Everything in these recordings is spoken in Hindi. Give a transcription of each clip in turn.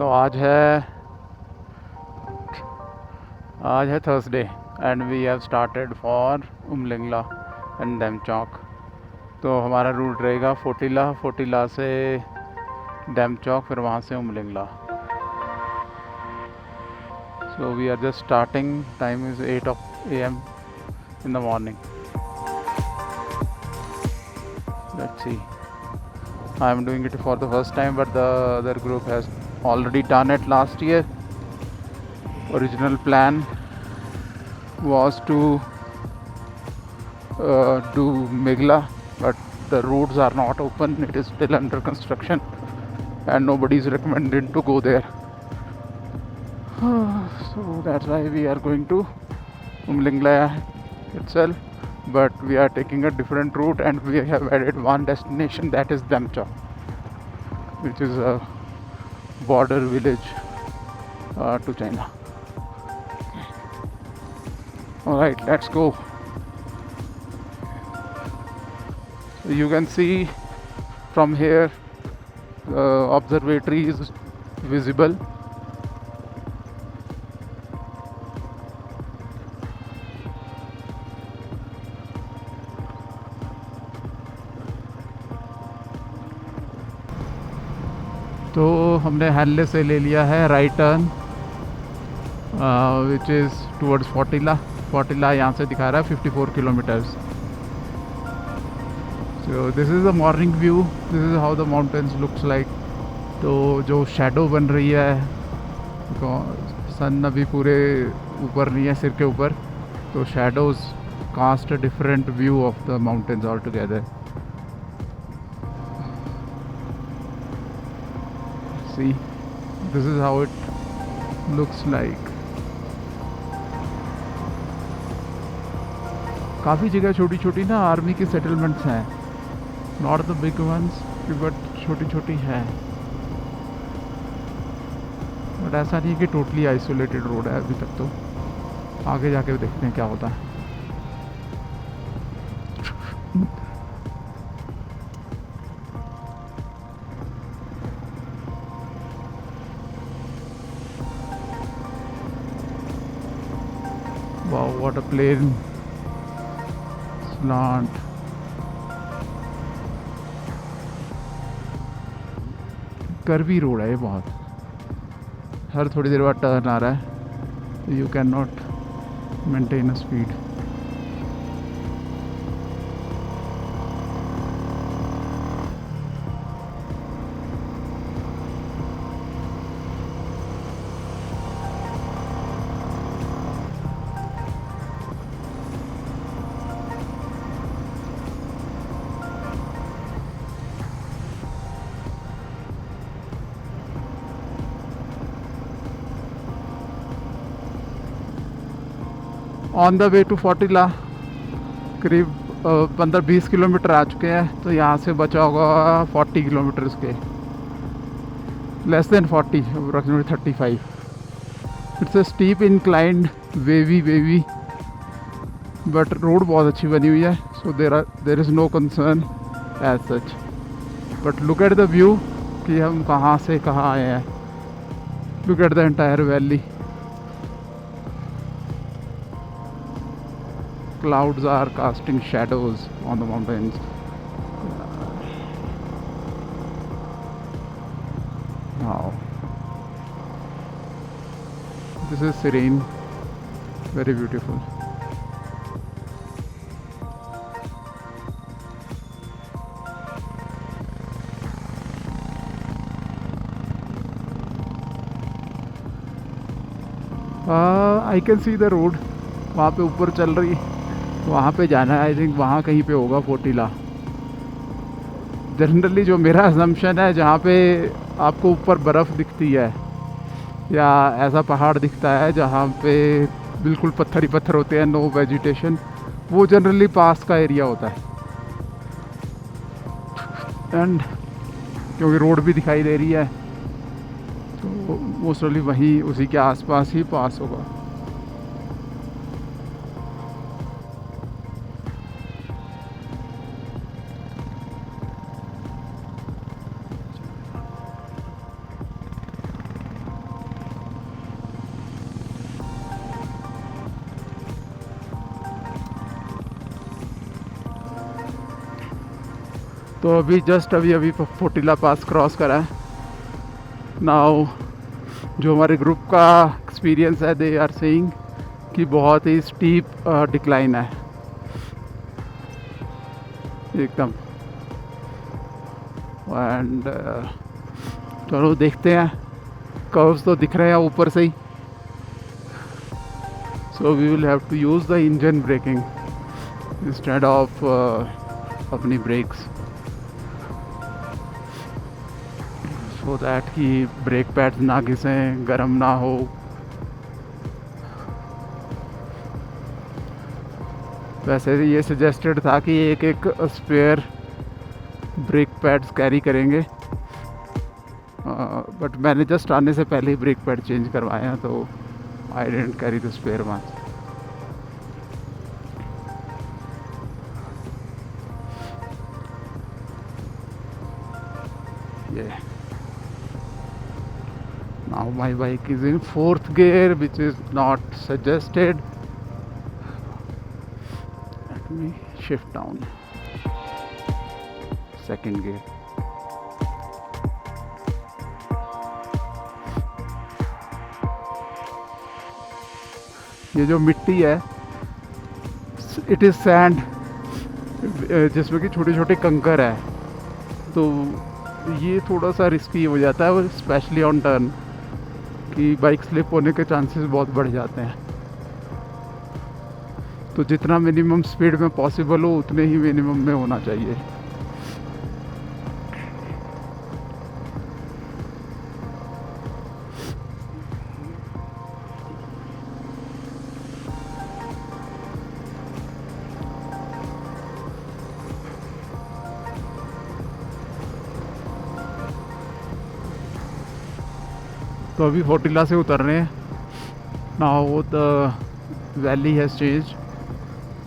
तो आज है Thursday and we have started for Umlingla and Demchok. तो हमारा रूट रहेगा फोटिला से डेमचौक, फिर वहाँ से Umlingla. So we are just starting, time is 8 AM in the morning. Let's see. I am doing it for the first time, but the other group has already done it last year. Original plan was to do Megla, but the roads are not open. It is still under construction and nobody is recommended to go there. So that's why we are going to Umlingla itself, but we are taking a different route and we have added one destination, that is Demcha, which is a border village to China. Alright, let's go. So you can see from here the observatory is visible. तो हमने हैले से ले लिया है right turn, which is towards Photila यहाँ से दिखा रहा है 54 kilometres. So this is the morning view, this is how the mountains looks like. तो जो शेडो बन रही है, सन अभी पूरे ऊपर नहीं है, सिर के ऊपर, तो shadows cast a different view of the mountains all together. See, this is how it looks like. काफ़ी जगह छोटी छोटी ना आर्मी की सेटलमेंट्स हैं, not the big ones but छोटी छोटी हैं। बट ऐसा नहीं कि टोटली आइसोलेटेड रोड है अभी तक, तो आगे जाके देखते हैं क्या होता है। Wow, what a plain slant. Curvy road है ये बहुत, हर थोड़ी देर बाद टर्न आ रहा है, you can not maintain a speed. On the way to Photila करीब 15-20 किलोमीटर आ चुके हैं। तो यहाँ से बचा होगा 40 किलोमीटर्स के, less than 40, approximately 35। It's a steep inclined, wavy but road बहुत अच्छी बनी हुई है। So there is no concern as such. But look at the view कि हम कहाँ से कहाँ आए हैं। Look at the entire valley. Clouds are casting shadows on the mountains. Wow, this is serene, very beautiful. I can see the road, वहाँ पे ऊपर चल रही, वहाँ पे जाना है। आई थिंक वहाँ कहीं पे होगा फोटिला। जनरली जो मेरा असम्पशन है, जहाँ पे आपको ऊपर बर्फ़ दिखती है या ऐसा पहाड़ दिखता है जहाँ पे बिल्कुल पत्थर ही पत्थर होते हैं, नो वेजिटेशन, वो जनरली पास का एरिया होता है। एंड क्योंकि रोड भी दिखाई दे रही है, तो मोस्टली वहीं उसी के आसपास ही पास होगा। तो अभी जस्ट अभी फोटिला पास क्रॉस करा है। नाउ जो हमारे ग्रुप का एक्सपीरियंस है, दे आर सेइंग कि बहुत ही स्टीप डिक्लाइन है एकदम। एंड चलो देखते हैं, कर्व्स तो दिख रहे हैं ऊपर से ही। So we will have to use the engine braking instead of अपनी ब्रेक्स, सो दैट कि ब्रेक पैड्स ना घिसें, गर्म ना हो। वैसे ये सजेस्टेड था कि एक एक स्पेयर ब्रेक पैड्स कैरी करेंगे, बट मैंने जस्ट आने से पहले ही ब्रेक पैड चेंज करवाए हैं, तो I didn't carry the spare one. ये now my bike is in 4th gear, which is not suggested. Let me shift down 2nd gear. ये जो मिट्टी है, इट इज़ सैंड, जिसमें कि छोटे छोटे कंकर है, तो ये थोड़ा सा रिस्की हो जाता है, और स्पेशली ऑन टर्न कि बाइक स्लिप होने के चांसेस बहुत बढ़ जाते हैं। तो जितना मिनिमम स्पीड में पॉसिबल हो उतने ही मिनिमम में होना चाहिए। तो अभी फोटिला से उतर रहे हैं। Now the valley has change,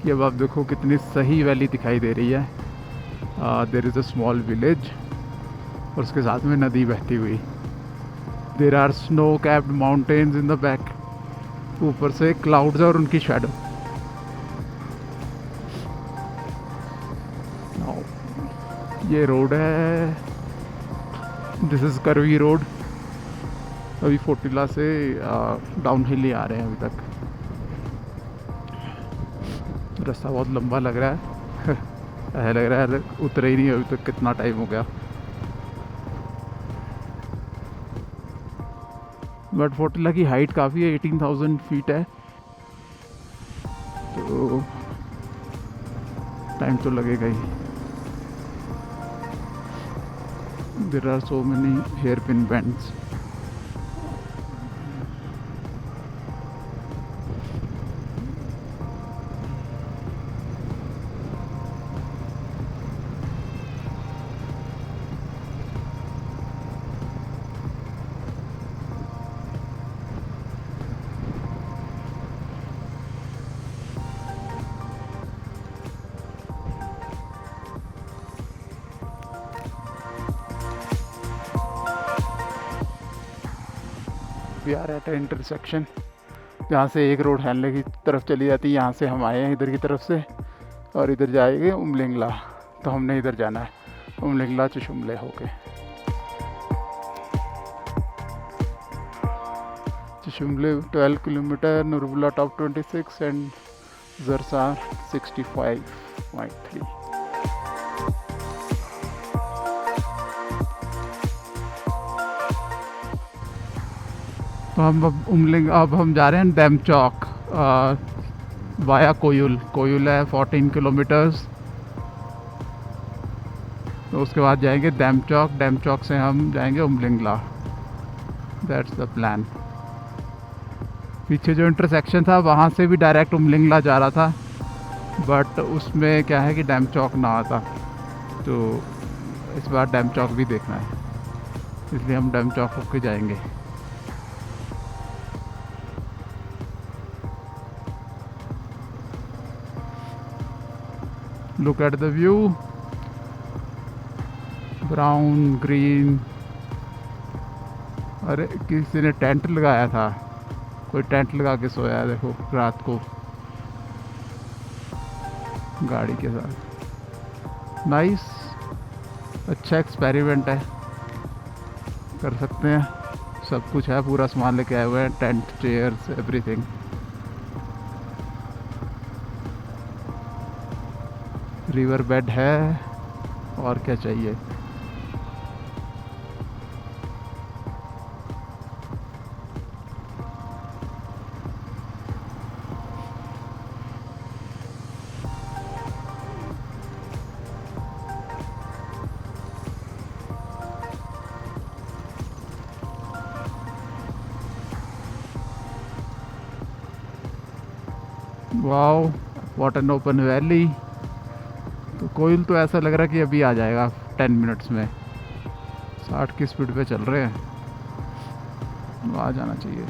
कि अब आप देखो कितनी सही वैली दिखाई दे रही है। There is a small village, और उसके साथ में नदी बहती हुई। There are snow capped mountains in the back, ऊपर से क्लाउड्स और उनकी शैडो। ये रोड है, दिस इज़ करवी रोड। अभी फोटिला से डाउन हिल ही आ रहे हैं अभी तक। रास्ता बहुत लंबा लग रहा है ऐसा लग रहा है उतरे ही नहीं अभी तक, कितना टाइम हो गया। बट फोटिला की हाइट काफ़ी है, 18,000 फीट है, तो टाइम तो लगेगा ही। There are so many hairpin bends. We are at intersection, जहाँ से एक रोड हैनले की तरफ चली जाती है। यहाँ से हम आए हैं इधर की तरफ से, और इधर जाएंगे उमलिंगला, तो हमने इधर जाना है, उमलिंगला चुशुमले होके। चुशुमले 12 किलोमीटर, नुरबुला टॉप 26 एंड जरसा 65.3। तो हम अब हम जा रहे हैं डैम चौक वाया कोयुल है 14 किलोमीटर्स। तो उसके बाद जाएंगे डैम चौक से हम जाएंगे उमलिंगला। That's the plan. पीछे जो इंटरसेक्शन था वहाँ से भी डायरेक्ट उमलिंगला जा रहा था, बट उसमें क्या है कि डैम चौक ना आता, तो इस बार डैम चौक भी देखना है, इसलिए हम डैम चौक होके जाएंगे। Look at the view, brown green. अरे किसी ने टेंट लगाया था, कोई टेंट लगा के सोया है देखो रात को गाड़ी के साथ। नाइस। अच्छा एक्सपेरिमेंट है, कर सकते हैं। सब कुछ है, पूरा सामान लेके आए हुए हैं, tent, chairs, everything. River bed है, और क्या चाहिए। Wow, what an open valley. तो कोयल तो ऐसा लग रहा है कि अभी आ जाएगा 10 मिनट्स में। 60 की स्पीड पे चल रहे हैं, आ जाना चाहिए।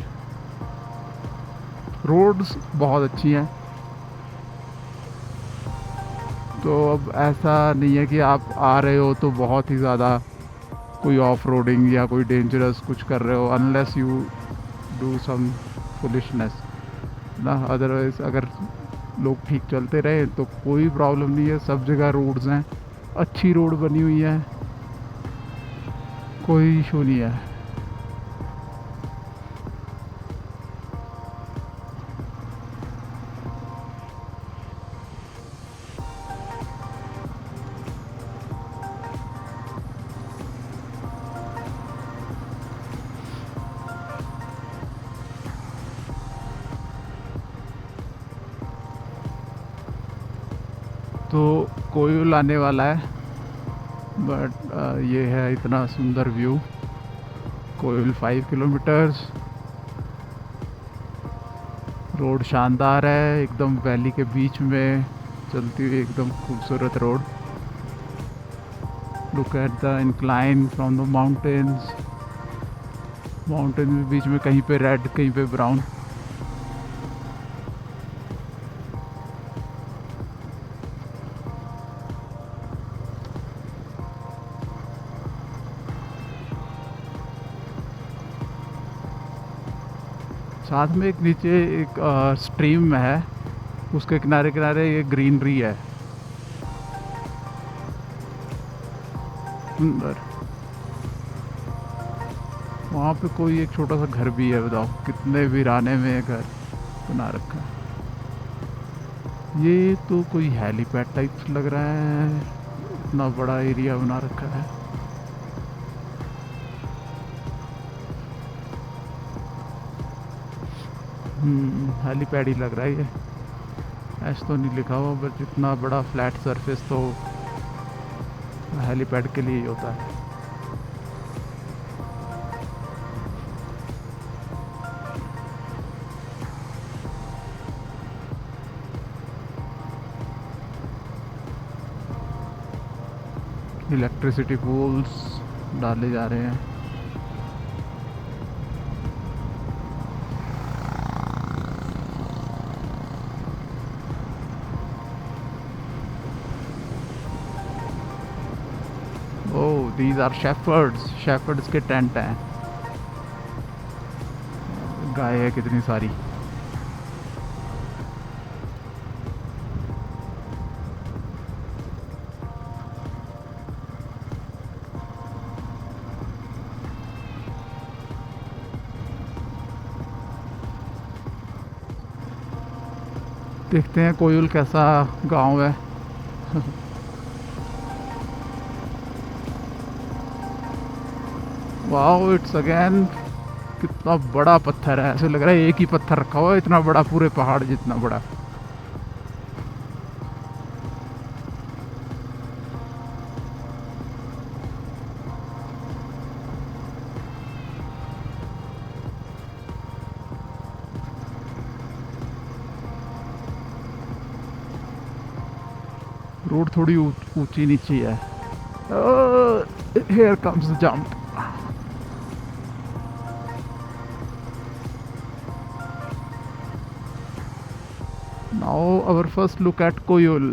रोड्स बहुत अच्छी हैं, तो अब ऐसा नहीं है कि आप आ रहे हो तो बहुत ही ज़्यादा कोई ऑफ रोडिंग या कोई डेंजरस कुछ कर रहे हो, unless you do some foolishness ना। अदरवाइज अगर लोग ठीक चलते रहे तो कोई प्रॉब्लम नहीं है। सब जगह रोड्स हैं, अच्छी रोड बनी हुई है, कोई इशू नहीं है। तो कोयल आने वाला है, बट ये है इतना सुंदर व्यू। कोयल 5 किलोमीटर्स, रोड शानदार है, एकदम वैली के बीच में चलती हुई एकदम खूबसूरत road. Look at the incline from the mountains. Mountain में बीच में कहीं पे रेड, कहीं पे ब्राउन। साथ में एक नीचे एक स्ट्रीम है, उसके किनारे किनारे ये ग्रीनरी है, सुंदर। वहाँ पे कोई एक छोटा सा घर भी है, बताओ कितने वीराने में घर बना रखा है। ये तो कोई हेलीपैड टाइप लग रहा है, इतना बड़ा एरिया बना रखा है। हेलीपैड ही लग रहा है ये, ऐसा तो नहीं लिखा हुआ, बट इतना बड़ा फ्लैट सरफेस तो हेलीपैड के लिए ही होता है। इलेक्ट्रिसिटी पोल्स डाले जा रहे हैं। ओह, दीज आर शेफर्ड्स। शेफर्ड्स के टेंट हैं। गाय है कितनी सारी। देखते हैं कोयल कैसा गांव है। वाओ, इट्स अगेन, कितना बड़ा पत्थर है। ऐसे लग रहा है एक ही पत्थर रखा हुआ है, इतना बड़ा, पूरे पहाड़ जितना बड़ा। रोड थोड़ी ऊंची नीची है। Here comes the jump. Now our first look at Koyul.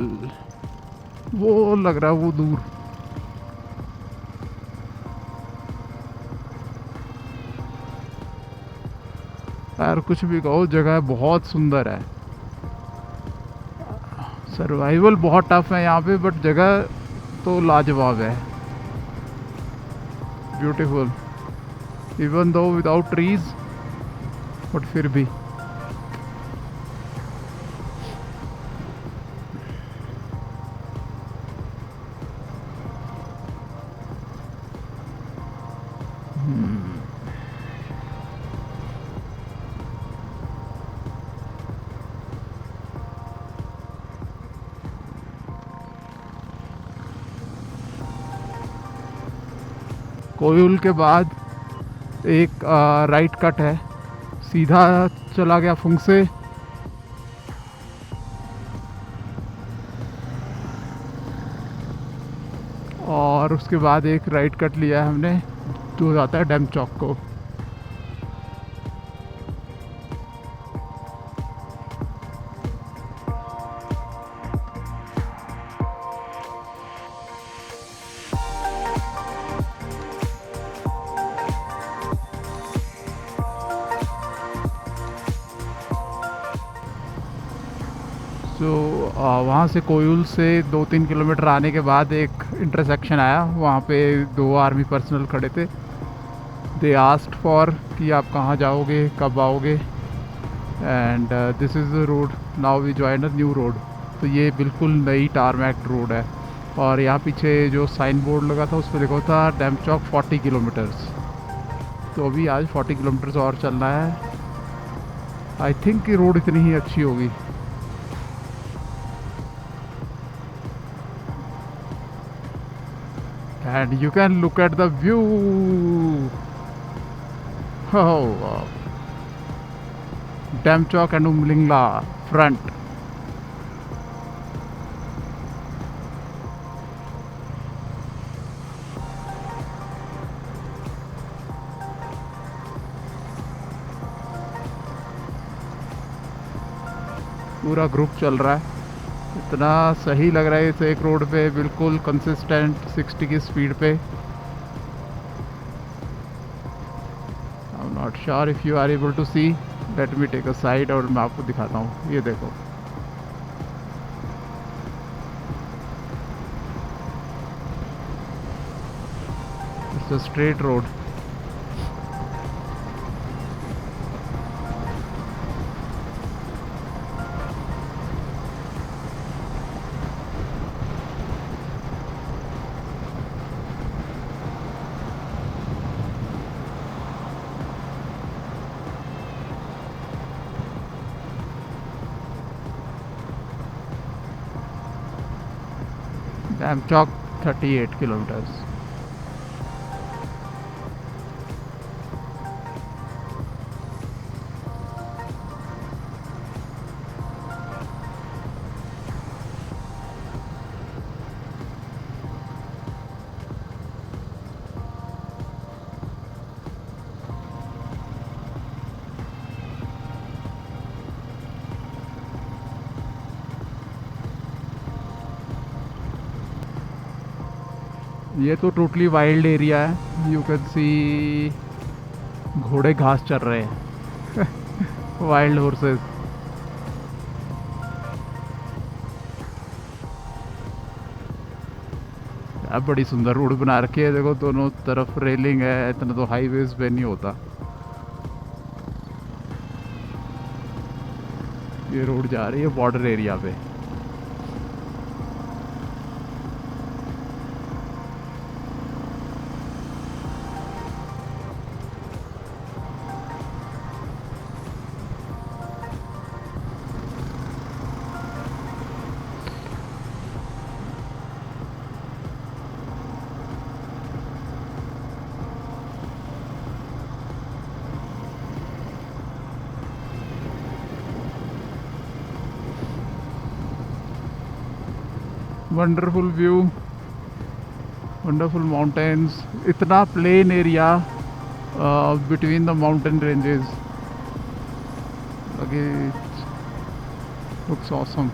वो लग रहा है वो दूर। यार कुछ भी कहो, जगह बहुत सुंदर है। सर्वाइवल बहुत टफ है यहाँ पे, बट जगह तो लाजवाब है। Beautiful even though without trees, but फिर भी कोयल के बाद एक राइट कट है, सीधा चला गया फुंगसे। और उसके बाद एक राइट कट लिया है हमने जो जाता है डैम चौक को। तो वहाँ से कोयल से 2-3 किलोमीटर आने के बाद एक इंटरसेक्शन आया, वहाँ पे 2 आर्मी पर्सनल खड़े थे। दे आस्क्ड फॉर कि आप कहाँ जाओगे, कब आओगे, and this is the road, now we join a new road. तो ये बिल्कुल नई टारमैक रोड है। और यहाँ पीछे जो साइन बोर्ड लगा था उस पर लिखा था डैम चौक 40 किलोमीटर्स। तो अभी आज 40 किलोमीटर्स और चलना है। आई थिंक कि रोड इतनी ही अच्छी होगी। And you can look at the view. Oh wow. Dam Chowk and Umlingla front. पूरा ग्रुप चल रहा है, इतना सही लग रहा है इस एक रोड पे, बिल्कुल कंसिस्टेंट 60 की स्पीड पे। I am not sure if you are able to see, let me take a side और मैं आपको दिखाता हूँ। ये देखो, it's a straight road. Demchok 38 kilometers. ये तो टोटली वाइल्ड एरिया है। यू कैन सी घोड़े घास चर रहे हैं वाइल्ड हॉर्सेस। अब बड़ी सुंदर रोड बना रखी है, देखो दोनों तरफ रेलिंग है, इतना तो हाईवेज पे नहीं होता। ये रोड जा रही है बॉर्डर एरिया पे। वंडरफुल व्यू, वंडरफुल माउंटेन्स, इतना plain area between the mountain ranges. Looks awesome.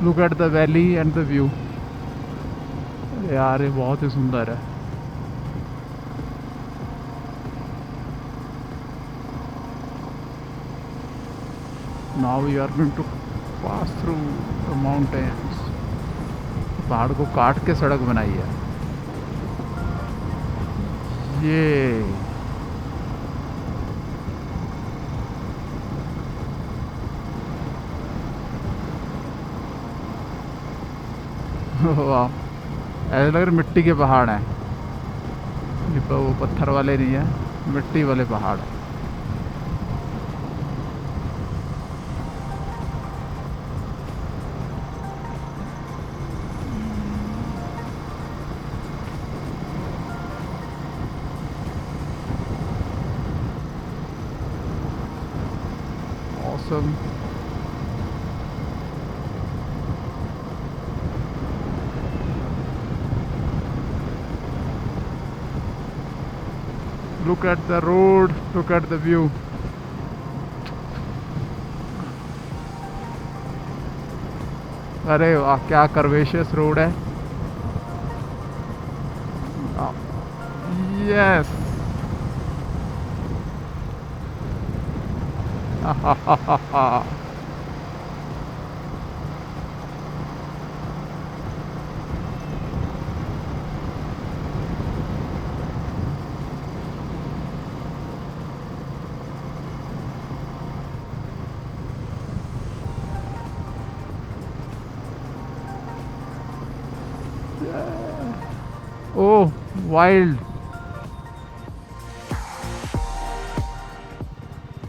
Look at the valley and the view. यार ये बहुत ही सुंदर है। Now we are going to pass through the mountains. पहाड़ को काट के सड़क बनाई है ये। वाह, ऐसे लग रहे मिट्टी के पहाड़ हैं। ये वो पत्थर वाले नहीं है, मिट्टी वाले पहाड़। Awesome. Look at the road, look at the view. अरे वाह, क्या कर्वेशियस रोड है। Yes. Oh, wild.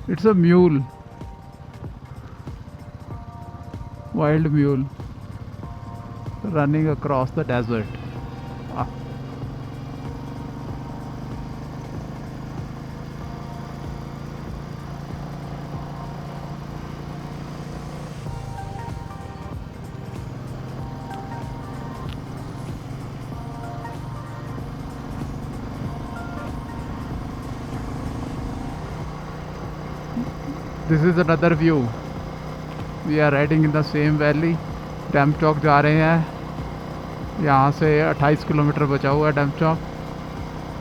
It's a mule. Wild mule running across the desert. Ah. This is another view. We are riding in the same valley. Demchok जा रहे हैं। यहाँ से 28 किलोमीटर बचा हुआ है डैम चौक।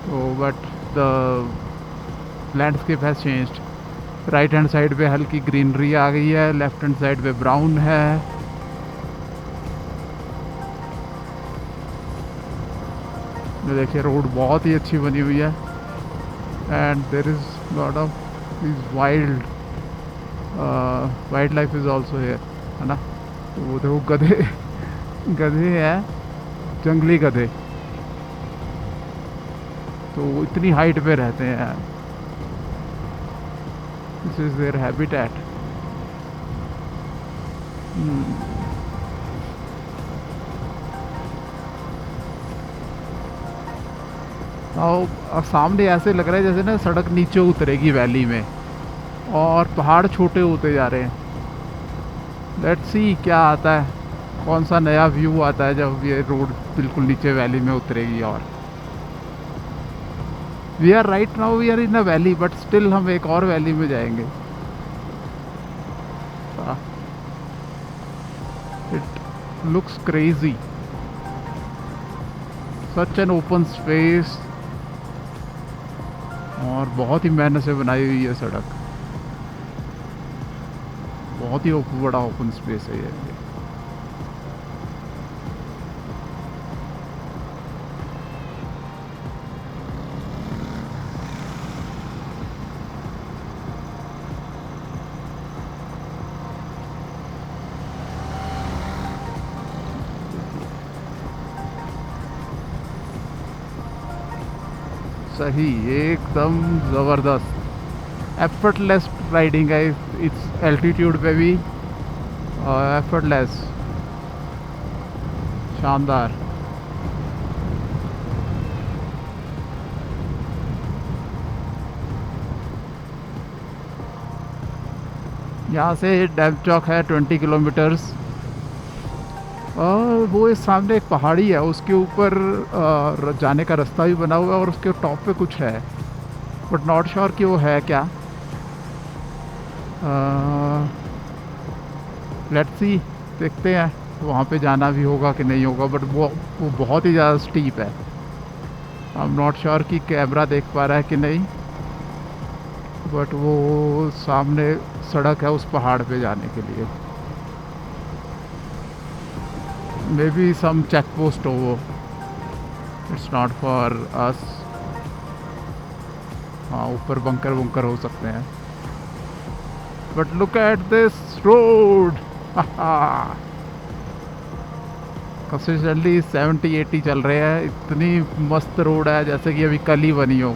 तो but the landscape has changed. Right hand side पे हल्की ग्रीनरी आ गई है, लेफ्ट हैंड साइड पे ब्राउन है। ये देखिए, रोड बहुत ही अच्छी बनी हुई है। And there is lot of this wild life is also here, है ना। तो वो देखो गधे गधे हैं, जंगली गधे। तो वो इतनी हाइट पे रहते हैं। This is their habitat. और सामने ऐसे लग रहा है जैसे ना सड़क नीचे उतरेगी वैली में, और पहाड़ छोटे होते जा रहे हैं। लेट्स सी क्या आता है, कौन सा नया व्यू आता है जब ये रोड बिल्कुल नीचे वैली में उतरेगी। और we are right now we are in a valley, but still हम एक और वैली में जाएंगे। It looks crazy, such an open space. और बहुत ही मेहनत से बनाई हुई है सड़क। बहुत ही बड़ा ओपन स्पेस है ये। सही, एकदम ज़बरदस्त। एफर्टलेस राइडिंग है इट्स एल्टीट्यूड पे भी, एफर्टलेस, शानदार। यहाँ से डैम चौक है 20 किलोमीटर्स। और वो इस सामने एक पहाड़ी है, उसके ऊपर जाने का रास्ता भी बना हुआ है, और उसके टॉप पे कुछ है, बट नॉट श्योर कि वो है क्या। लेट्स सी, देखते हैं वहाँ पे जाना भी होगा कि नहीं होगा। बट वो बहुत ही ज़्यादा स्टीप है। आई एम नॉट श्योर कि कैमरा देख पा रहा है कि नहीं, बट वो सामने सड़क है उस पहाड़ पे जाने के लिए। Maybe some check post हो वो, इट्स नॉट फॉर अस। हाँ, ऊपर बंकर वंकर हो सकते हैं। But look at this road. Consistently 70-80 चल रहे हैं, इतनी मस्त रोड है जैसे कि अभी कल ही बनी हो।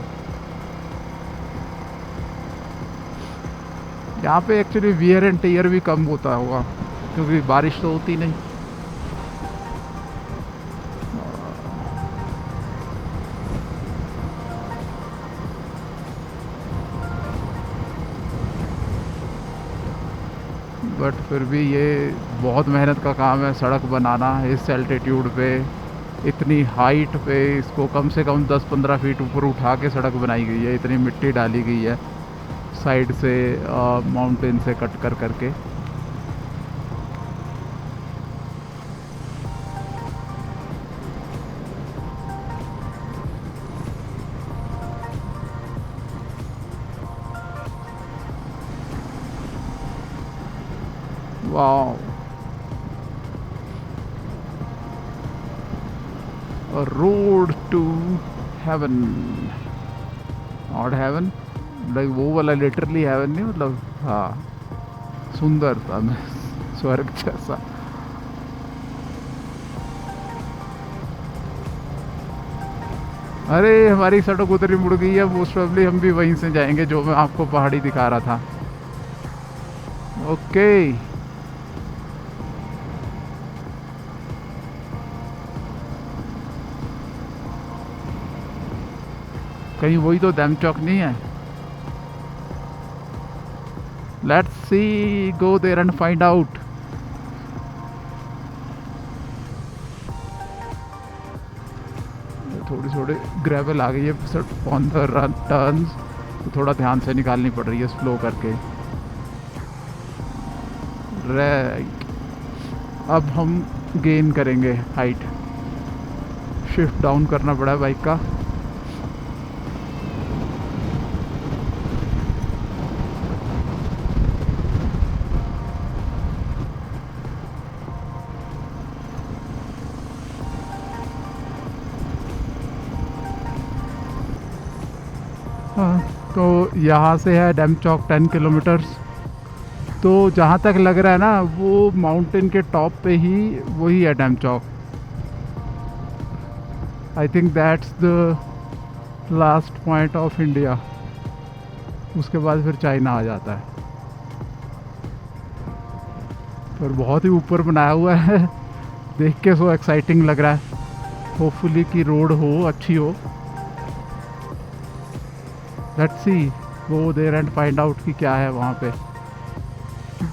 यहाँ पे एक्चुअली वियर एंड टीयर भी कम होता होगा क्योंकि बारिश तो होती नहीं। बट फिर भी ये बहुत मेहनत का काम है सड़क बनाना इस एल्टीट्यूड पे, इतनी हाइट पे। इसको कम से कम 10-15 फीट ऊपर उठा के सड़क बनाई गई है, इतनी मिट्टी डाली गई है साइड से, माउंटेन से कट कर करके। Wow, a road to heaven, और heaven लाइक वो वाला लिटरली हेवन नहीं, मतलब हाँ सुंदर था मैं स्वर्ग जैसा। अरे हमारी सड़क उधर ही मुड़ गई है, मोस्ट प्रोबेबली हम भी वहीं से जाएंगे जो मैं आपको पहाड़ी दिखा रहा था। ओके कहीं वही तो डैम चौक नहीं है? Let's see, go there and find out. थोड़ी थोड़ी ग्रेवल आ गई है ऑन द टर्न्स, तो थोड़ा ध्यान से निकालनी पड़ रही है स्लो करके। राइट, अब हम गेन करेंगे हाइट, शिफ्ट डाउन करना पड़ा है बाइक का। हाँ, तो यहाँ से है डैम चौक 10 किलोमीटर्स। तो जहाँ तक लग रहा है ना, वो माउंटेन के टॉप पे ही वही है dam Chowk. I think that's the last point of India. उसके बाद फिर चाइना आ जाता है। पर बहुत ही ऊपर बनाया हुआ है देख के सो एक्साइटिंग लग रहा है। होपफुली की रोड हो, अच्छी हो। Let's see, go there and find out कि क्या है वहाँ पे।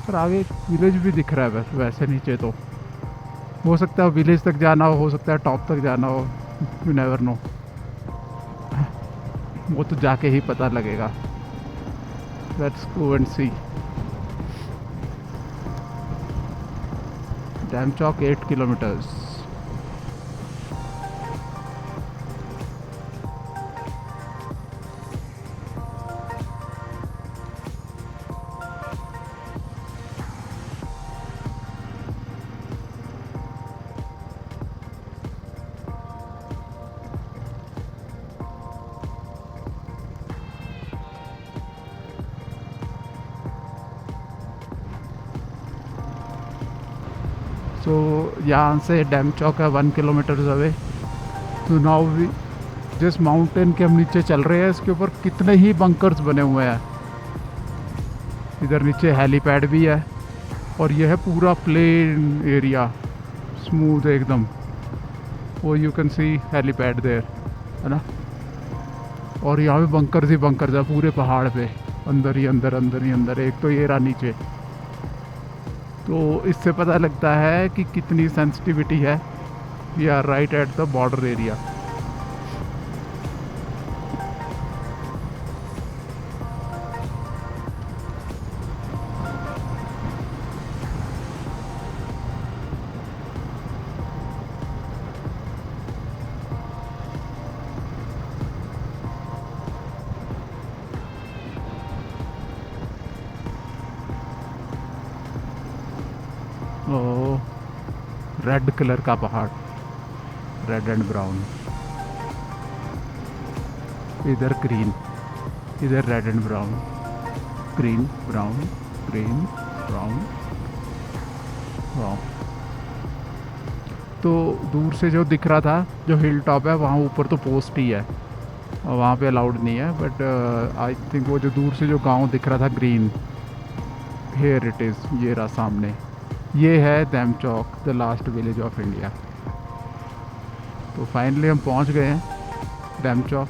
पर आगे एक विलेज भी दिख रहा है वैसे नीचे, तो हो सकता है विलेज तक जाना हो सकता है टॉप तक जाना हो, यू नेवर नो। वो तो जाके ही पता लगेगा। Let's go and see. Demchok 8 kilometers. तो यहाँ से डैम चौक है 1 किलोमीटर अवे। तो नाउ वी, जिस माउंटेन के हम नीचे चल रहे हैं इसके ऊपर कितने ही बंकर्स बने हुए हैं। इधर नीचे हेलीपैड भी है और यह है पूरा प्लेन एरिया, स्मूथ एकदम। वो you can see helipad there, है ना। और यहाँ पे बंकर्स ही बंकर्स है पूरे पहाड़ पे, अंदर ही अंदर, अंदर ही अंदर। एक तो ये रहा नीचे। तो इससे पता लगता है कि कितनी सेंसिटिविटी है। We are right at the border area. Oh red colour का पहाड़, रेड एंड ब्राउन, इधर ग्रीन, इधर red and brown, green brown, green brown. वाह। तो दूर से जो दिख रहा था, जो हिल टॉप है, वहाँ ऊपर तो पोस्ट ही है और वहाँ पे अलाउड नहीं है, बट आई थिंक वो जो दूर से जो गांव दिख रहा था ग्रीन, हेयर इट इज़, ये रहा सामने, ये है Demchok, the last village of India. तो फाइनली हम पहुँच गए हैं डेमचौक।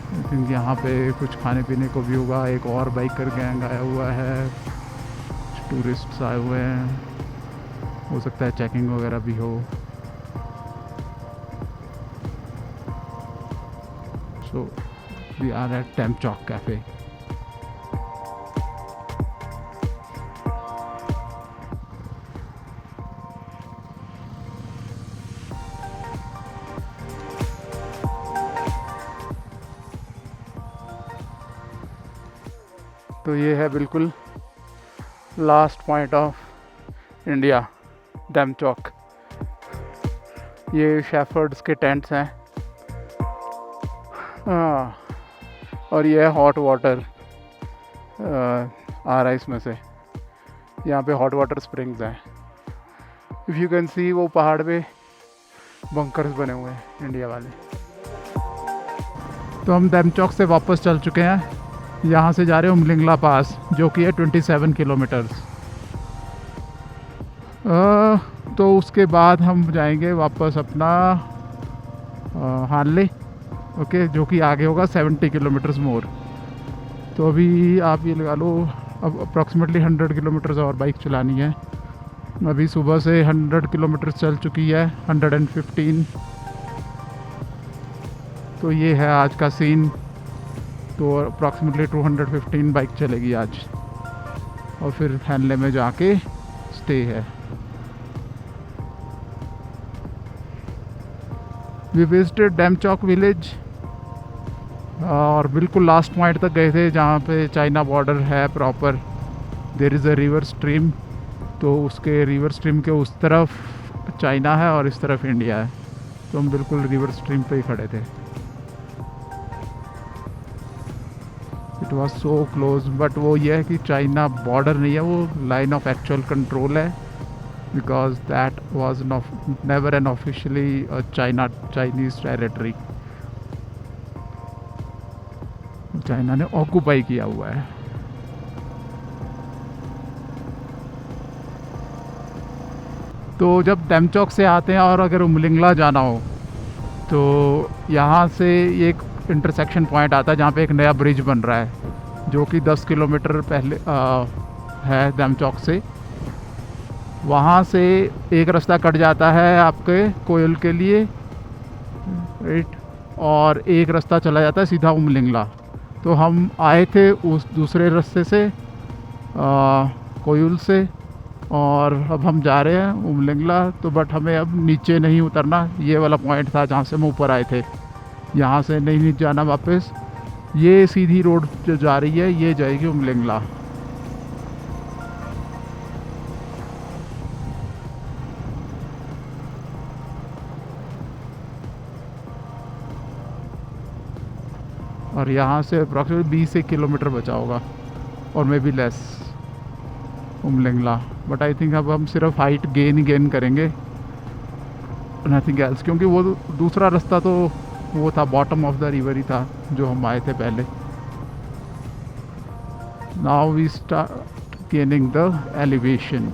आई थिंक यहाँ पे कुछ खाने पीने को भी होगा। एक और बाइकर गैंग आया हुआ है, टूरिस्ट्स आए हुए हैं, हो सकता है चेकिंग वगैरह भी हो। So we are at Demchok cafe. तो ये है बिल्कुल last point of India, Demchok. ये शेफर्ड्स के टेंट्स हैं। और ये है हॉट वाटर आ रहा है इसमें से, यहाँ पे हॉट वाटर स्प्रिंग्स हैं। इफ़ यू कैन सी, वो पहाड़ पे बंकर्स बने हुए हैं इंडिया वाले। तो हम डेमचौक से वापस चल चुके हैं, यहाँ से जा रहे हैं उमलिंगला पास, जो कि है 27 किलोमीटर्स। तो उसके बाद हम जाएंगे वापस अपना हानले, ओके, जो कि आगे होगा 70 किलोमीटर्स मोर। तो अभी आप ये लगा लो, अब अप्रॉक्सीमेटली 100 किलोमीटर्स और बाइक चलानी है। अभी सुबह से 100 किलोमीटर चल चुकी है, 115। तो ये है आज का सीन। तो अप्रॉक्सीमेटली 215 बाइक चलेगी आज, और फिर हैनले में जाके स्टे है। वी विजिटेड डेमचौक विलेज, और बिल्कुल लास्ट पॉइंट तक गए थे जहाँ पे चाइना बॉर्डर है proper. There is a river stream, तो उसके रिवर स्ट्रीम के उस तरफ चाइना है और इस तरफ इंडिया है। तो हम बिल्कुल रिवर स्ट्रीम पे ही खड़े थे। It was so close, but वो ये है कि चाइना बॉर्डर नहीं है, वो लाइन ऑफ एक्चुअल कंट्रोल है, because that was never N officially Chinese territory. China ने ऑक्यूपाई किया हुआ है। तो जब डेमचौक से आते हैं और अगर उमलिंगला जाना हो, तो यहाँ से एक इंटरसेक्शन पॉइंट आता है जहाँ पे एक नया ब्रिज बन रहा है, जो कि 10 किलोमीटर पहले है डेमचौक से। वहाँ से एक रास्ता कट जाता है आपके कोयल के लिए, राइट, और एक रास्ता चला जाता है सीधा उमलिंगला। तो हम आए थे उस दूसरे रास्ते से, कोयल से, और अब हम जा रहे हैं उमलिंगला। तो बट हमें अब नीचे नहीं उतरना, ये वाला पॉइंट था जहाँ से हम ऊपर आए थे, यहाँ से नहीं जाना वापस। ये सीधी रोड जो जा रही है, ये जाएगी उमलिंगला। और यहाँ से अप्रॉक्सीमेटली 20 किलोमीटर बचा होगा, और maybe less, Umlingla. But I think अब हम सिर्फ हाइट गेन करेंगे, नथिंग एल्स, क्योंकि वो दूसरा रास्ता तो वो था, बॉटम ऑफ द रिवर ही था जो हम आए थे पहले। Now we start gaining the elevation.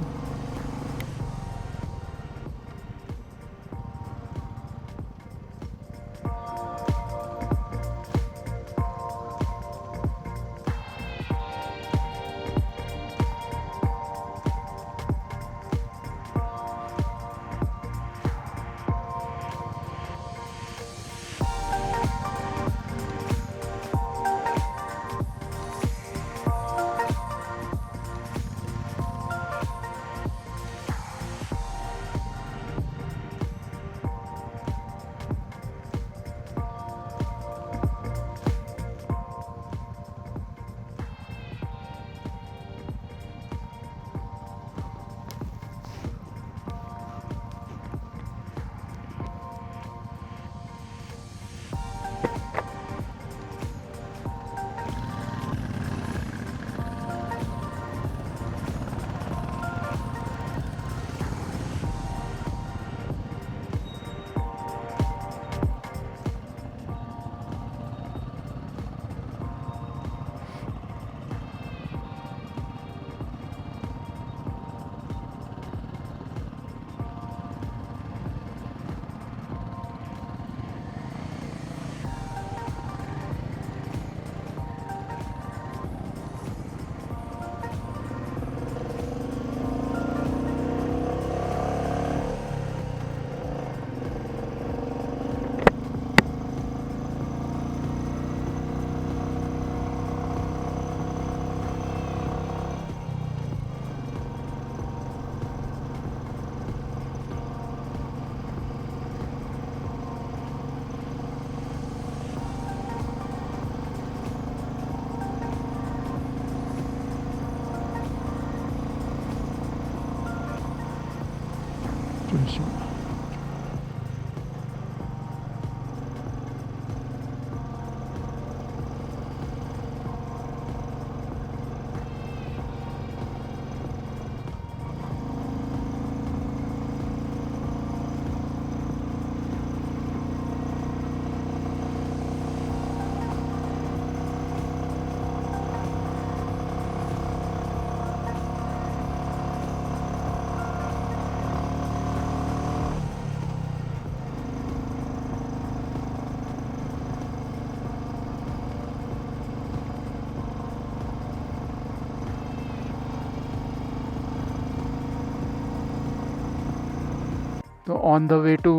तो on the way to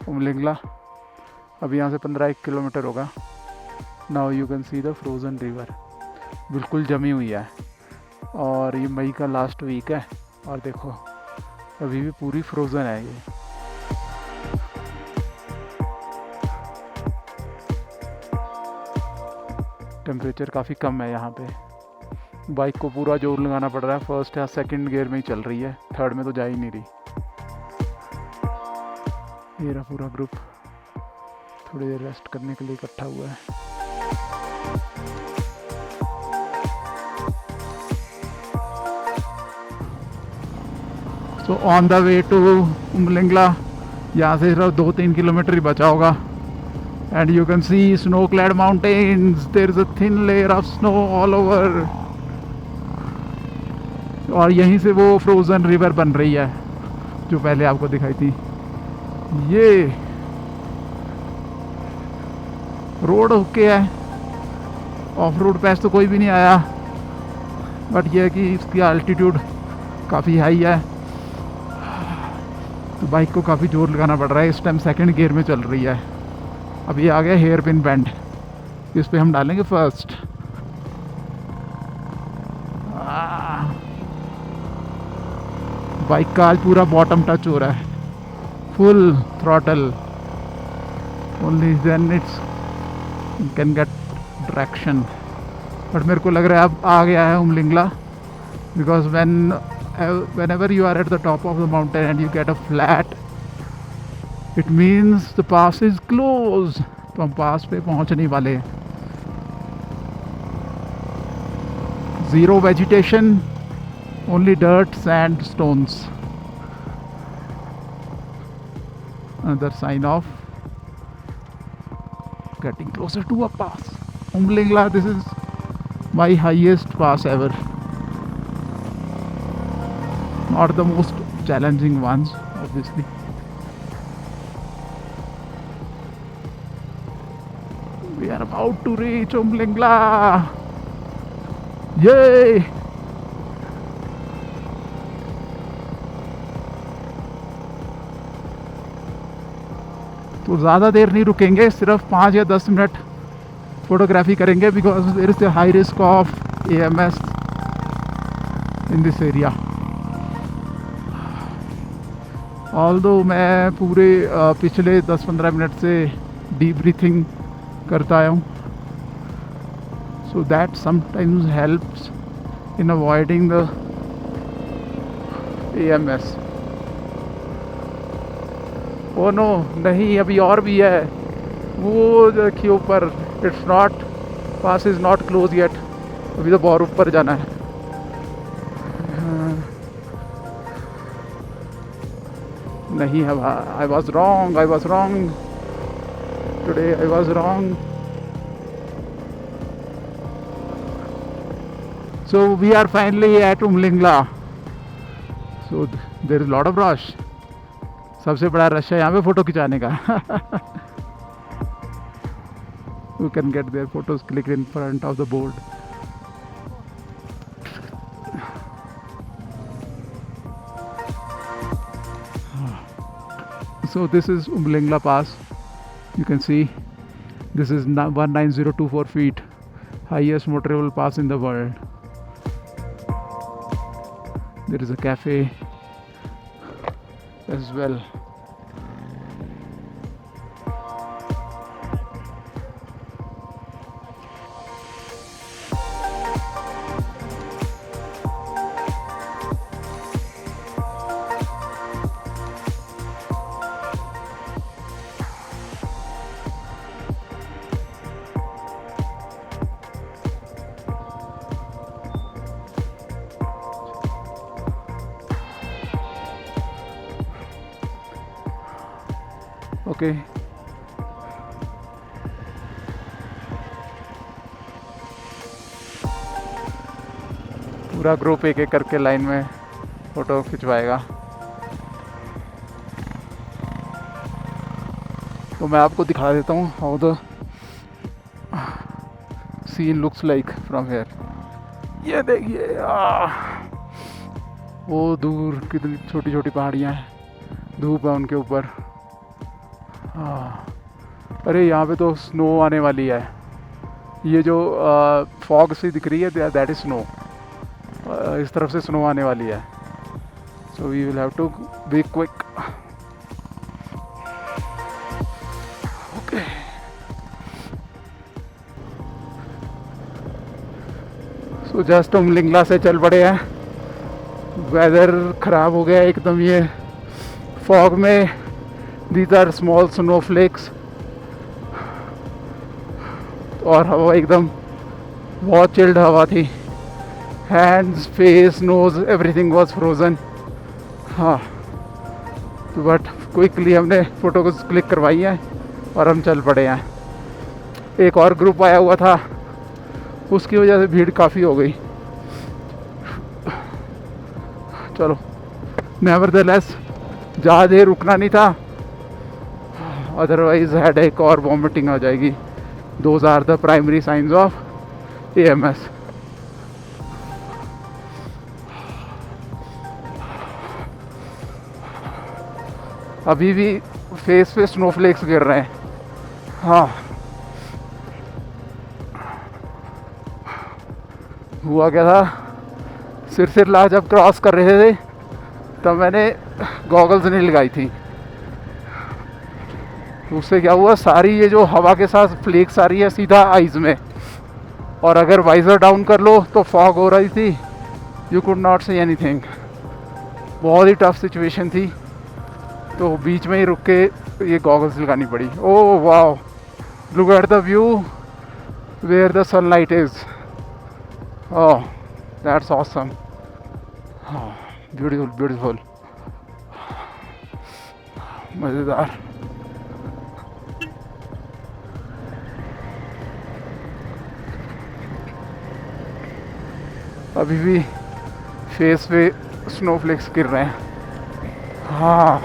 Umlingla, अब यहाँ से 15 किलोमीटर होगा। Now you can see the frozen river, बिल्कुल जमी हुई है। और ये मई का लास्ट वीक है और देखो अभी भी पूरी फ्रोज़न है ये। टेम्परेचर काफ़ी कम है यहाँ पे। बाइक को पूरा जोर लगाना पड़ रहा है, फर्स्ट या सेकंड गियर में ही चल रही है, थर्ड में तो जा ही नहीं रही। ये रहा पूरा ग्रुप थोड़ी देर रेस्ट करने के लिए इकट्ठा हुआ है। So on the way to Umlingla, यहाँ से सिर्फ 2-3 किलोमीटर ही बचा होगा। And you can see snow clad mountains, there is a thin layer of snow all over. और यहीं से वो फ्रोज़न रिवर बन रही है जो पहले आपको दिखाई थी। ये रोड ओके है, ऑफ रोड पैच तो कोई भी नहीं आया, बट यह है कि इसकी अल्टीट्यूड काफ़ी हाई है तो बाइक को काफ़ी जोर लगाना पड़ रहा है। इस टाइम सेकंड गियर में चल रही है। अभी आ गया हेयर पिन बैंड, इस पे हम डालेंगे फर्स्ट। बाइक का आज पूरा बॉटम टच हो रहा है, full throttle, only then it's can get traction. But मेरे को लग रहा है अब आ गया है Umlingla, because whenever you are at the top of the mountain and you get a flat, it means the pass is close। तो हम पास पे पहुंचने वाले हैं। Zero vegetation, only dirt, sand, stones। Another sign of getting closer to a pass। Umlingla, this is my highest pass ever, not the most challenging ones obviously। We are about to reach Umlingla, yay। तो ज़्यादा देर नहीं रुकेंगे, सिर्फ 5 या 10 मिनट फोटोग्राफी करेंगे, because there is the high risk of AMS in this area. Although मैं पूरे पिछले 10-15 मिनट से डीप ब्रीथिंग करता आया हूँ, so that sometimes helps in avoiding the AMS। Oh no, नहीं, अभी और भी है, वो देखिए ऊपर। It's not, pass is not close yet, अभी तो बहुत ऊपर जाना है। नहीं है, I was wrong today, I was wrong. So we are finally at Umlingla. So there is lot of rush, सबसे बड़ा रश है यहाँ पे फ़ोटो खिंचाने का। You can get their photos clicked in front of the board। So this is Umlingla Pass. You can see this is 19024 feet, highest motorable pass in the world। There is a cafe as well। Okay पूरा ग्रुप एक एक करके लाइन में फ़ोटो खिंचवाएगा। तो मैं आपको दिखा देता हूँ how the scene looks like from here. ये देखिए वो दूर कितनी छोटी छोटी पहाड़ियाँ हैं, धूप है उनके ऊपर। अरे यहाँ पे तो स्नो आने वाली है। ये जो फॉग सी दिख रही है दैट इज़ स्नो। इस तरफ से स्नो आने वाली है। So we will have to be quick. Okay so just Umlingla से चल पड़े हैं। वेदर ख़राब हो गया एकदम। ये फॉग में दीज आर स्मॉल स्नोफ्लेक्स और हवा एकदम बहुत चिल्ड हवा थी। Hands, face, nose, everything was frozen. हाँ तो बट क्विकली हमने फ़ोटो को क्लिक करवाई है और हम चल पड़े हैं। एक और ग्रुप आया हुआ था, उसकी वजह से भीड़ काफ़ी हो गई। चलो नेवरदलेस ज़्यादा देर रुकना नहीं था, अदरवाइज हेडेक और वॉमिटिंग आ जाएगी। Those are the primary science of AMS। अभी भी फेस पे स्नोफ्लेक्स गिर रहे हैं। हाँ हुआ क्या था, सिरसिरला जब क्रॉस कर रहे थे तब मैंने गॉगल्स नहीं लगाई थी। उससे क्या हुआ, सारी ये जो हवा के साथ फ्लेक्स आ रही है सीधा आइज़ में, और अगर वाइज़र डाउन कर लो तो फॉग हो रही थी, you could not see anything. बहुत ही टफ सिचुएशन थी, तो बीच में ही रुक के ये गॉगल्स लगानी पड़ी। Oh wow, look at the view where the sunlight is. Oh that's awesome. हाँ ब्यूटीफुल ब्यूटीफुल, मज़ेदार। अभी भी फेस पे स्नोफ्लेक्स गिर रहे हैं। हाँ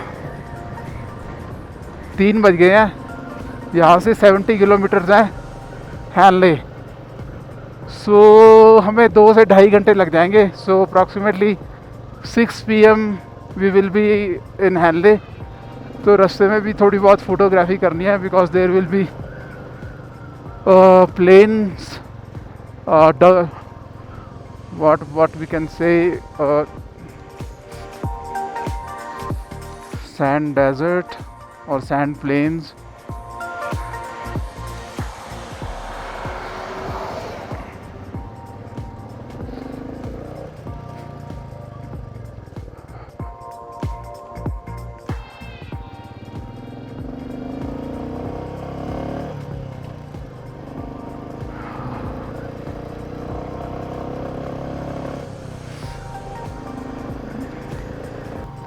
3 बज गए हैं। यहाँ से 70 किलोमीटर्स हैं हैनले। सो हमें 2 से 2.5 घंटे लग जाएंगे। सो approximately 6 PM we will be in Hanle. तो रास्ते में भी थोड़ी बहुत फ़ोटोग्राफी करनी है, because there will be plains, what we can say, sand desert or sand plains.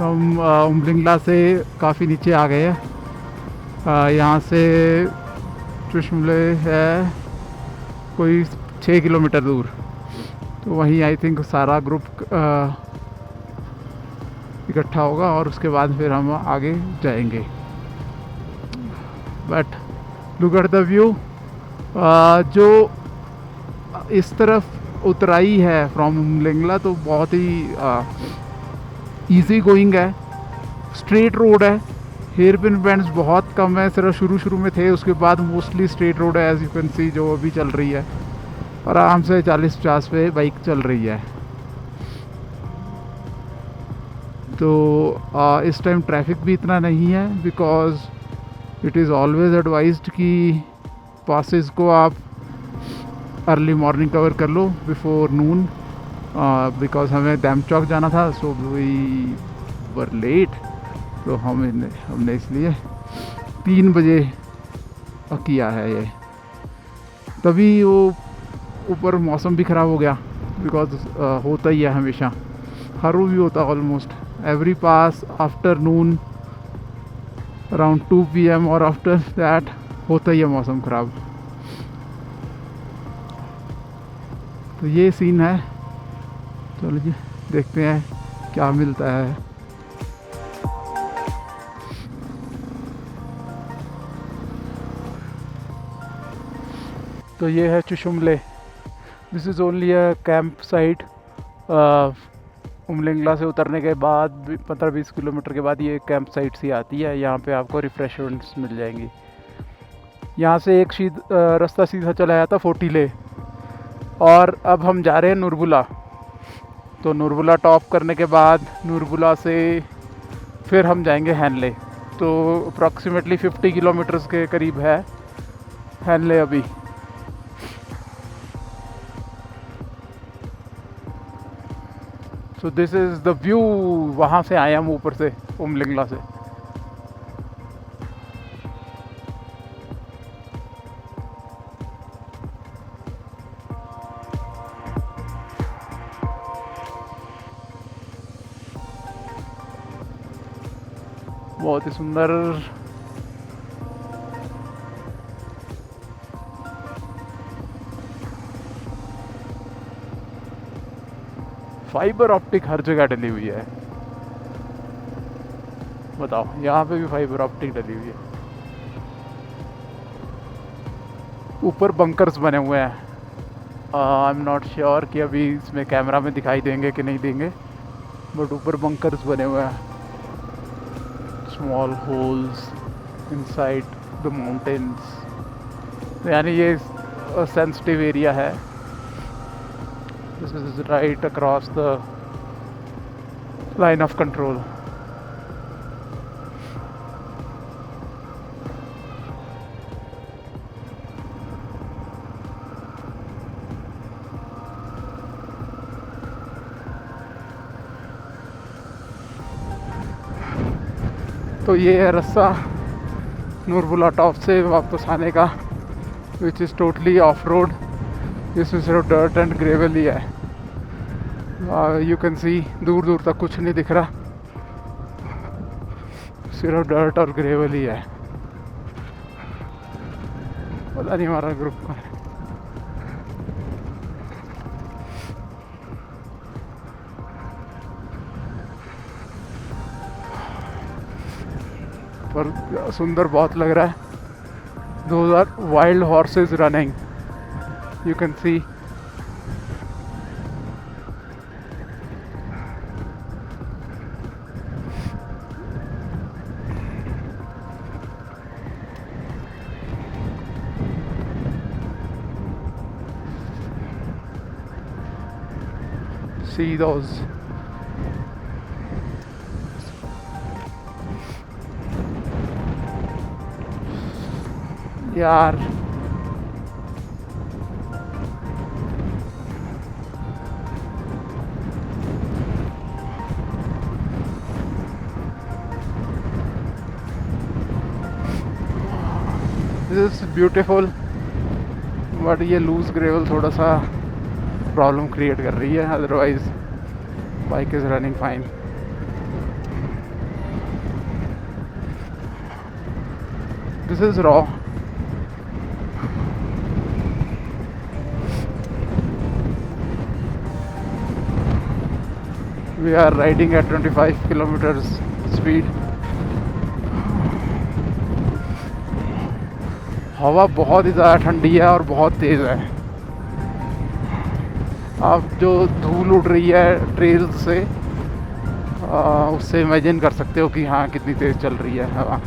तो हम उमलिंगला से काफ़ी नीचे आ गए हैं। यहाँ से चुशमले है कोई 6 किलोमीटर दूर। तो वहीं आई थिंक सारा ग्रुप इकट्ठा होगा और उसके बाद फिर हम आगे जाएंगे। But look at the view. जो इस तरफ उतराई है फ्रॉम उमलिंगला तो बहुत ही ईजी गोइंग है, स्ट्रेट रोड है, हेयर पिन बेंड्स बहुत कम है, सिर्फ शुरू में थे, उसके बाद मोस्टली स्ट्रेट रोड है एज यू कैन सी, जो अभी चल रही है। और आराम से 40-50 पे बाइक चल रही है। तो इस टाइम ट्रैफिक भी इतना नहीं है, because it is always advised कि पासेस को आप अर्ली मॉर्निंग कवर कर लो बिफोर नून, बिकॉज हमें डैम चौक जाना था। सो वी वर लेट, तो हमने इसलिए 3 बजे किया है ये। तभी वो ऊपर मौसम भी ख़राब हो गया, बिकॉज होता ही है हमेशा, हर रोज़ भी होता ऑलमोस्ट एवरी पास आफ्टरनून अराउंड 2 PM और आफ्टर दैट होता ही है मौसम ख़राब। तो ये सीन है। चलो जी देखते हैं क्या मिलता है। तो ये है Chushumle. This is only a camp site. Umlingla से उतरने के बाद 15-20 किलोमीटर के बाद ये कैंप साइट सी आती है। यहाँ पे आपको रिफ्रेशमेंट्स मिल जाएंगी। यहाँ से एक रास्ता सीधा चला जाता फोर्टीले, और अब हम जा रहे हैं नुरबुला। तो नुरबुला टॉप करने के बाद नुरबुला से फिर हम जाएंगे हैनले। तो अप्रॉक्सीमेटली 50 किलोमीटर्स के करीब है हैनले अभी। सो दिस इज़ द व्यू। वहाँ से आए हम ऊपर से, उमलिंगला से। बहुत ही सुंदर। फाइबर ऑप्टिक हर जगह डली हुई है। बताओ, यहाँ पे भी फाइबर ऑप्टिक डली हुई है। ऊपर बंकर्स बने हुए हैं। आई एम नॉट श्योर कि अभी इसमें कैमरा में दिखाई देंगे कि नहीं देंगे, बट ऊपर बंकर्स बने हुए हैं। Small holes inside the mountains. तो यानी ये सेंसिटिव एरिया है। This is right across the line of control. तो ये है रास्ता नुरबुला टॉप से वापस आने का, which is totally off road. इसमें सिर्फ डर्ट एंड ग्रेवल ही है। यू कैन सी दूर दूर तक कुछ नहीं दिख रहा, सिर्फ डर्ट और ग्रेवल ही है। पता नहीं हमारा ग्रुप का है। पर सुंदर बहुत लग रहा है। Those are wild horses running. You can see. See those. यार दिस इज ब्यूटीफुल, बट ये लूज ग्रेवल थोड़ा सा प्रॉब्लम क्रिएट कर रही है। Otherwise bike is running fine. This is raw. We are riding at 25 kilometers speed. हवा बहुत ही ज़्यादा ठंडी है और बहुत तेज़ है। आप जो धूल उड़ रही है ट्रेल से, उससे इमेजिन कर सकते हो कि हाँ कितनी तेज़ चल रही है हवा।